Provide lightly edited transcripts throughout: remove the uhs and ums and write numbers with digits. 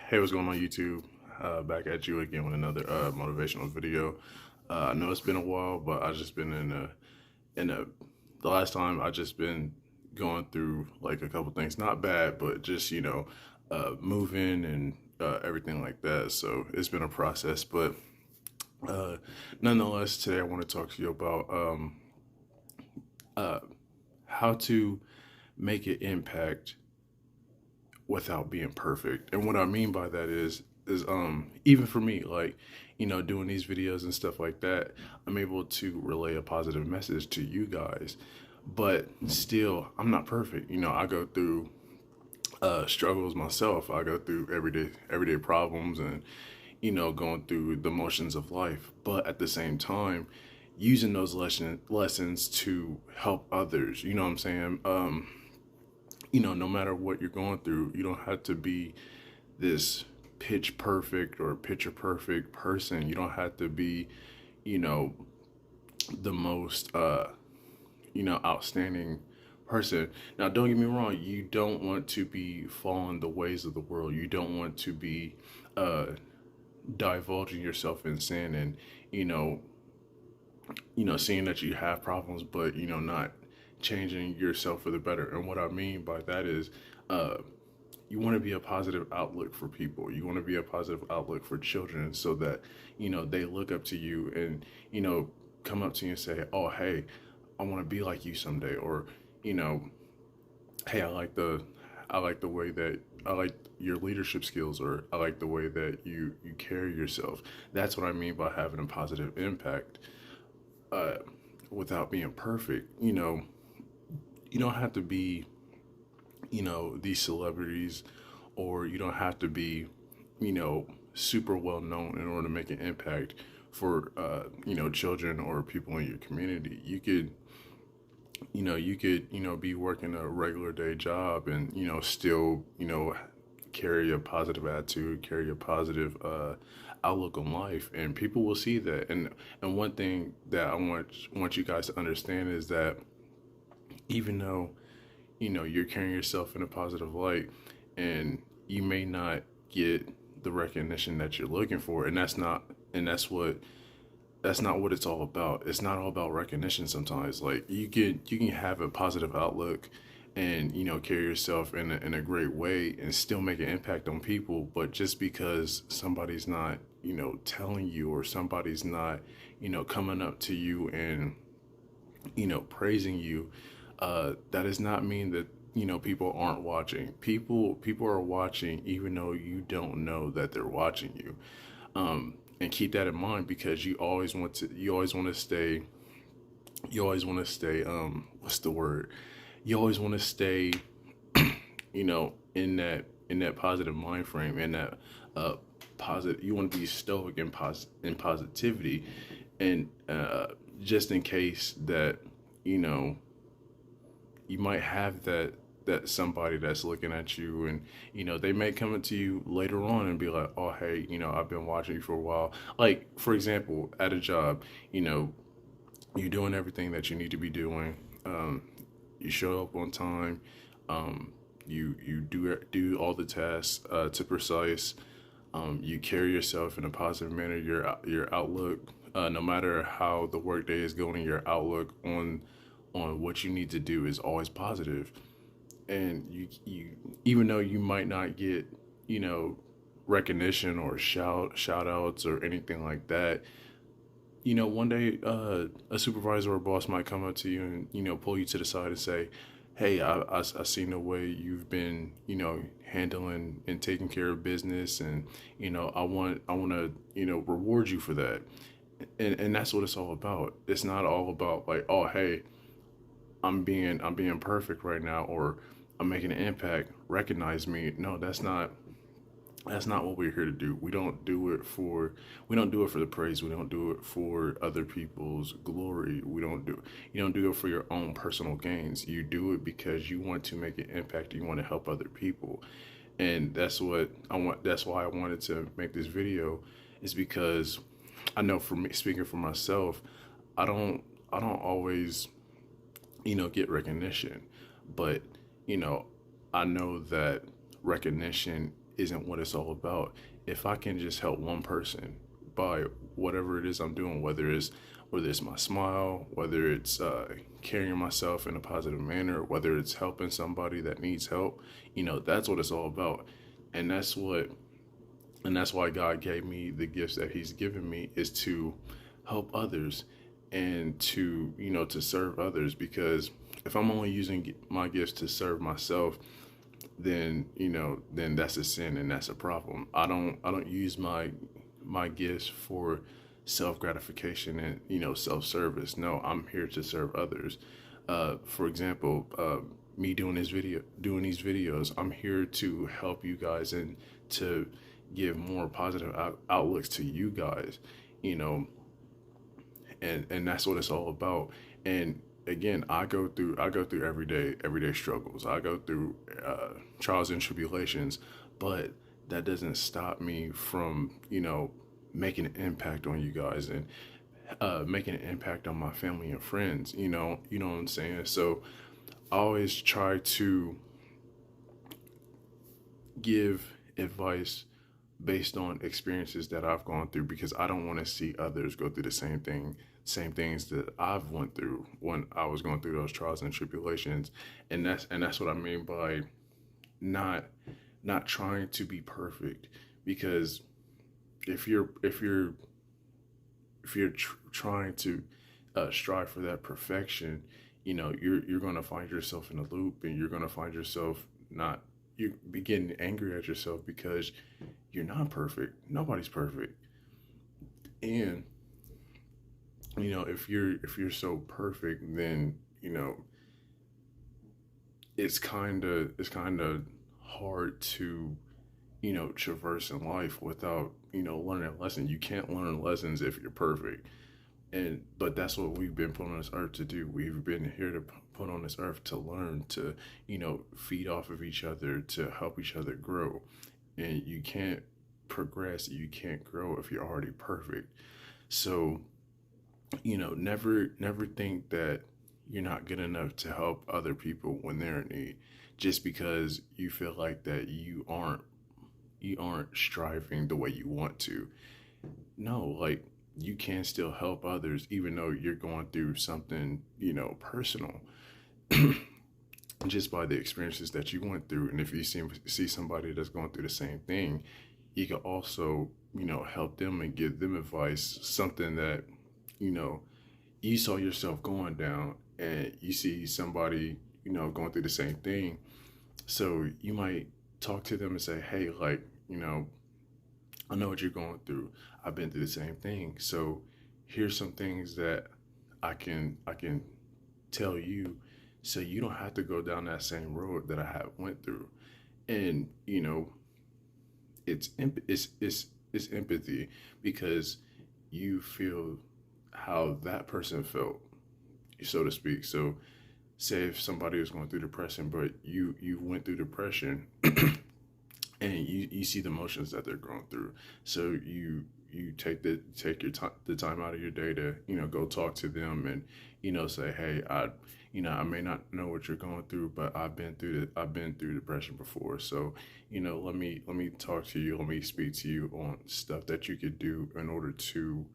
Hey, what's going on YouTube? Back at you again with another motivational video. I know it's been a while, but I just been in a the last time I just been going through like a couple things, not bad, but just moving and everything like that. So it's been a process, but uh, nonetheless, today I want to talk to you about uh, how to make an impact without being perfect. And what I mean by that is even for me, like, doing these videos and stuff like that, I'm able to relay a positive message to you guys. But still, I'm not perfect. I go through struggles myself. I go through everyday problems and going through the motions of life. But at the same time, using those lessons to help others. You know what I'm saying? No matter what you're going through, you don't have to be this pitch perfect or picture perfect person. You don't have to be, you know, the most, outstanding person. Now, don't get me wrong. You don't want to be following the ways of the world. You don't want to be uh, divulging yourself in sin and, you know, seeing that you have problems, but, not changing yourself for the better. And what I mean by that is, uh, you want to be a positive outlook for people. You want to be a positive outlook for children so that, they look up to you and, come up to you and say, oh, hey, I want to be like you someday. Or, you know, hey, I like the way that I like your leadership skills, or I like the way that you carry yourself. That's what I mean by having a positive impact uh, without being perfect. You don't have to be, these celebrities, or you don't have to be, super well known in order to make an impact for, children or people in your community. You could be working a regular day job and, still, carry a positive attitude, carry a positive, outlook on life, and people will see that. And one thing that I want you guys to understand is that even though you're carrying yourself in a positive light, and you may not get the recognition that you're looking for, and that's not what it's all about. It's not all about recognition. Sometimes, like, you can have a positive outlook and, carry yourself in a great way and still make an impact on people. But just because somebody's not, telling you, or somebody's not, coming up to you and, praising you, that does not mean that, people aren't watching. People are watching, even though you don't know that they're watching you. And keep that in mind, because you always want to stay, what's the word, you always want to stay, in that positive mind frame, in that positive. You want to be stoic in positivity, and just in case that, you know you might have that somebody that's looking at you, and, they may come up to you later on and be like, oh, hey, I've been watching you for a while. Like, for example, at a job, you're doing everything that you need to be doing. You show up on time. You do all the tasks to precise. You carry yourself in a positive manner. Your outlook, no matter how the workday is going, your outlook on what you need to do is always positive. And you even though you might not get, you know recognition or shout outs or anything like that, one day, a supervisor or boss might come up to you and, pull you to the side and say, hey, I seen the way you've been, handling and taking care of business, and, I want to, reward you for that. And that's what it's all about. It's not all about, like, oh, hey, I'm being perfect right now, or I'm making an impact, recognize me. No, that's not what we're here to do. We don't do it for the praise. We don't do it for other people's glory. You don't do it for your own personal gains. You do it because you want to make an impact. You want to help other people. And that's why I wanted to make this video, is because I know, for me, speaking for myself, I don't I don't always, get recognition. But, you know, I know that recognition isn't what it's all about. If I can just help one person by whatever it is I'm doing, whether it's my smile, whether it's carrying myself in a positive manner, whether it's helping somebody that needs help, that's what it's all about. And that's why God gave me the gifts that He's given me, is to help others and to serve others. Because if I'm only using my gifts to serve myself, then that's a sin and that's a problem. I don't use my gifts for self gratification and self service. No, I'm here to serve others. For example, me doing these videos, I'm here to help you guys and to give more positive outlooks to you guys, you know, and that's what it's all about. And again, I go through everyday struggles. I go through trials and tribulations, but that doesn't stop me from making an impact on you guys and making an impact on my family and friends. You know what I'm saying. So I always try to give advice based on experiences that I've gone through, because I don't want to see others go through the same things that I've went through when I was going through those trials and tribulations. And that's what I mean by not not trying to be perfect. Because if you're trying to strive for that perfection, you're going to find yourself in a loop, and you're going to find yourself not you be getting angry at yourself because you're not perfect. Nobody's perfect. And if you're so perfect, then it's kind of hard to traverse in life without learning a lesson. You can't learn lessons if you're perfect. But that's what we've been put on this earth to do. We've been here to put on this earth to learn, to feed off of each other, to help each other grow. And you can't progress, you can't grow if you're already perfect. So never think that you're not good enough to help other people when they're in need, just because you feel like that you aren't striving the way you want to. No, like, you can still help others even though you're going through something personal, just by the experiences that you went through. And if you see somebody that's going through the same thing, you can also help them and give them advice, something that you know you saw yourself going down, and you see somebody going through the same thing. So you might talk to them and say, hey, like, I know what you're going through. I've been through the same thing. So here's some things that I can tell you, so you don't have to go down that same road that I have went through. And it's empathy, because you feel how that person felt, so to speak. So say if somebody was going through depression, but you went through depression, and you see the emotions that they're going through. So you take the time out of your day to go talk to them, and say, hey, I may not know what you're going through, but I've been through depression before. So let me talk to you, let me speak to you on stuff that you could do in order to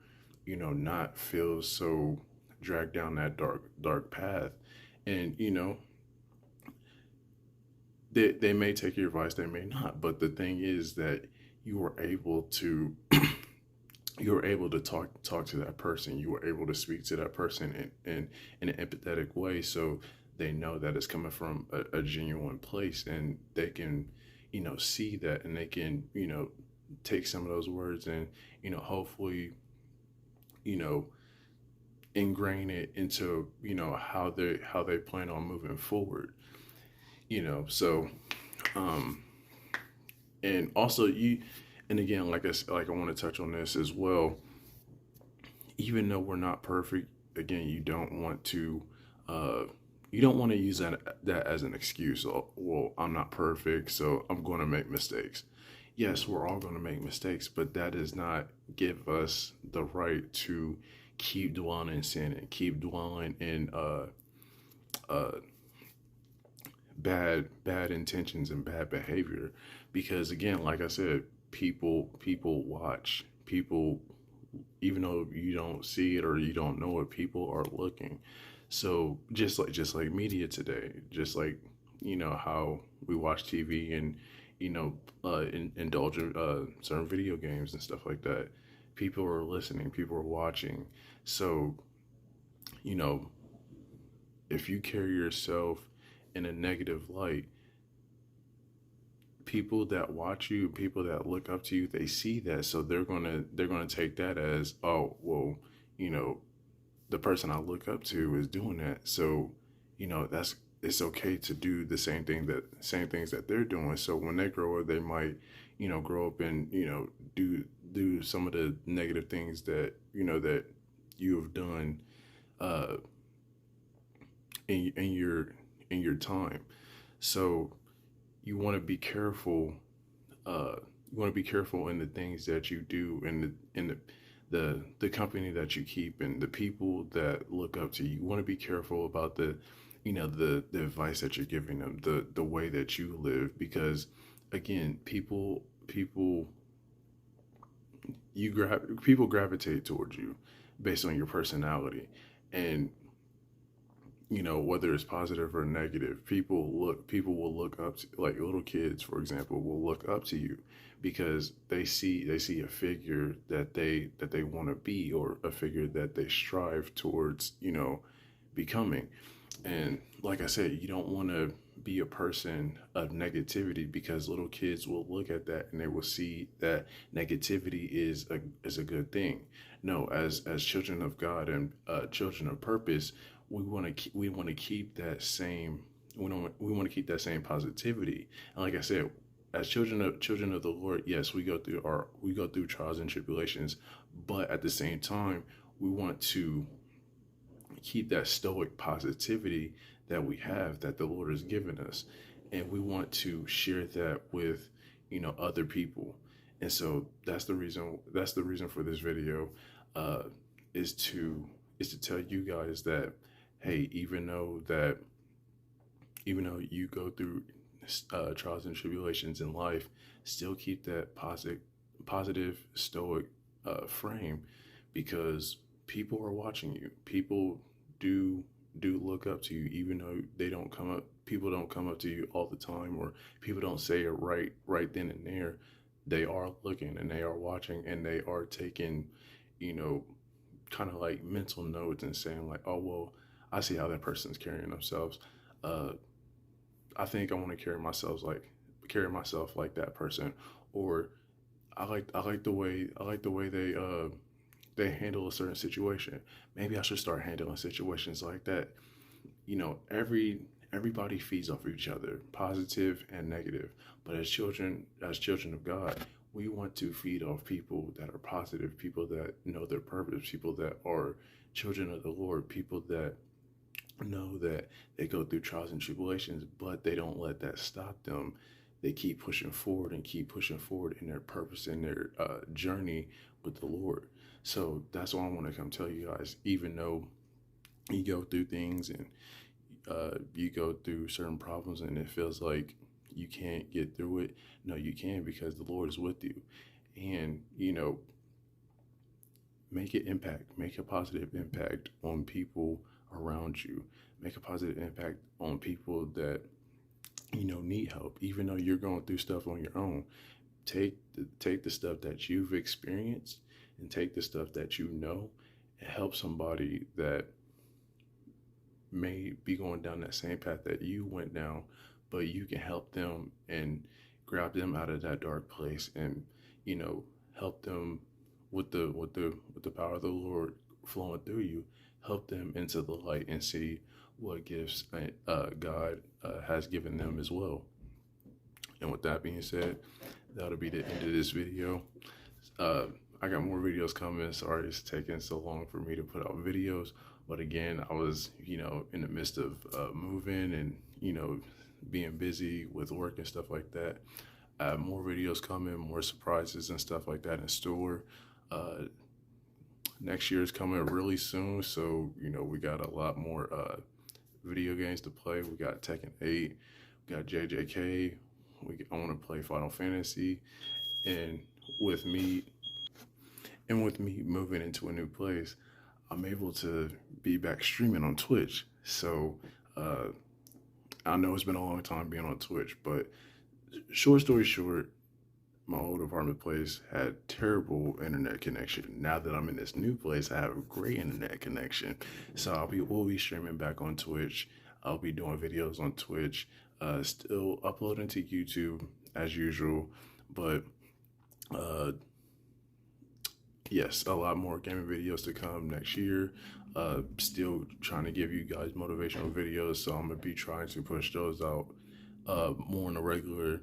not feel so dragged down that dark path. And they may take your advice, they may not. But the thing is that you were able to talk to that person. You were able to speak to that person in an empathetic way, so they know that it's coming from a genuine place, and they can see that, and they can take some of those words and hopefully you know ingrain it into how they plan on moving forward. So um and also and again, like I want to touch on this as well. Even though we're not perfect, again, uh you don't want to use that as an excuse. Oh, well, I'm not perfect, so I'm going to make mistakes. Yes, we're all going to make mistakes, but that does not give us the right to keep dwelling in sin and keep dwelling in uh bad intentions and bad behavior. because again, like I said, people watch people, even though you don't see it or you don't know it, people are looking. So just like media today, just like how we watch TV and indulge in certain video games and stuff like that. People are listening, people are watching. So you know if you carry yourself in a negative light, people that watch you, people that look up to you, they see that, so they're gonna take that as, oh well, you know, the person I look up to is doing that, so that's it's okay to do the same things that they're doing. So when they grow up, they might grow up and do some of the negative things that you have done uh, in your time. So you want to be careful. You want to be careful in the things that you do, and the company that you keep, and the people that look up to you. You want to be careful about the advice that you're giving them, the way that you live, because again, people gravitate towards you based on your personality, and whether it's positive or negative, people will look up to, like little kids for example, will look up to you because they see a figure that they want to be, or a figure that they strive towards becoming. And like I said, you don't want to be a person of negativity, because little kids will look at that and they will see that negativity is a good thing. No, as children of God and children of purpose, we want to keep that same we want to keep that same positivity. And like I said, as children of the Lord, yes, we go through trials and tribulations, but at the same time, we want to keep that stoic positivity that we have, that the Lord has given us, and we want to share that with other people. And so that's the reason for this video, uh, is to tell you guys that, hey, even though you go through trials and tribulations in life, still keep that positive stoic frame, because people are watching you. People do look up to you, even though people don't come up to you all the time, or people don't say it right then and there. They are looking, and they are watching, and they are taking you know kind of like mental notes, and saying like, oh well, I see how that person's carrying themselves. uh I think I want to carry myself like that person. Or I like the way they handle a certain situation. Maybe I should start handling situations like that. Everybody feeds off of each other, positive and negative. But as children of God, we want to feed off people that are positive, people that know their purpose, people that are children of the Lord, people that know that they go through trials and tribulations, but they don't let that stop them. They keep pushing forward and keep pushing forward in their purpose, in their journey with the Lord. So that's why I want to come tell you guys, even though you go through things, and you go through certain problems, and it feels like you can't get through it. No, you can, because the Lord is with you. And make a positive impact on people around you. Make a positive impact on people that need help, even though you're going through stuff on your own. Take the stuff that you've experienced, and take the stuff that and help somebody that may be going down that same path that you went down, but you can help them and grab them out of that dark place, and help them with the power of the Lord flowing through you. Help them into the light and see what gifts God has given them as well. And with that being said, that'll be the end of this video. Uh, I got more videos coming. Sorry it's taking so long for me to put out videos. But again, I was, in the midst of moving, and, being busy with work and stuff like that. More videos coming, more surprises and stuff like that in store. Uh, Next year is coming really soon. So, we got a lot more video games to play. We got Tekken 8, we got JJK, I want to play Final Fantasy, and with me moving into a new place, I'm able to be back streaming on Twitch. So uh, I know it's been a long time being on Twitch, but short story short, my old apartment place had terrible internet connection. Now that I'm in this new place, I have a great internet connection. So we'll be streaming back on Twitch. I'll be doing videos on Twitch, still uploading to YouTube as usual, but uh, yes, a lot more gaming videos to come next year. Still trying to give you guys motivational videos, so I'm gonna be trying to push those out more on a regular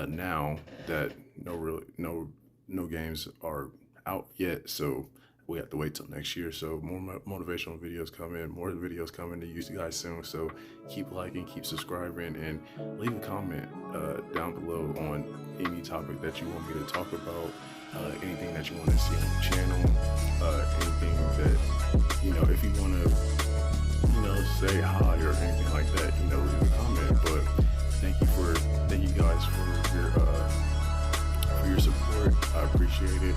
now that no games are out yet. So we have to wait till next year. So more motivational videos coming, more videos coming to you guys soon. So keep liking, keep subscribing, and leave a comment down below on any topic that you want me to talk about, anything that you want to see on the channel, anything that, if you want to, say hi or anything like that, leave a comment. But thank you guys for your support. I appreciate it.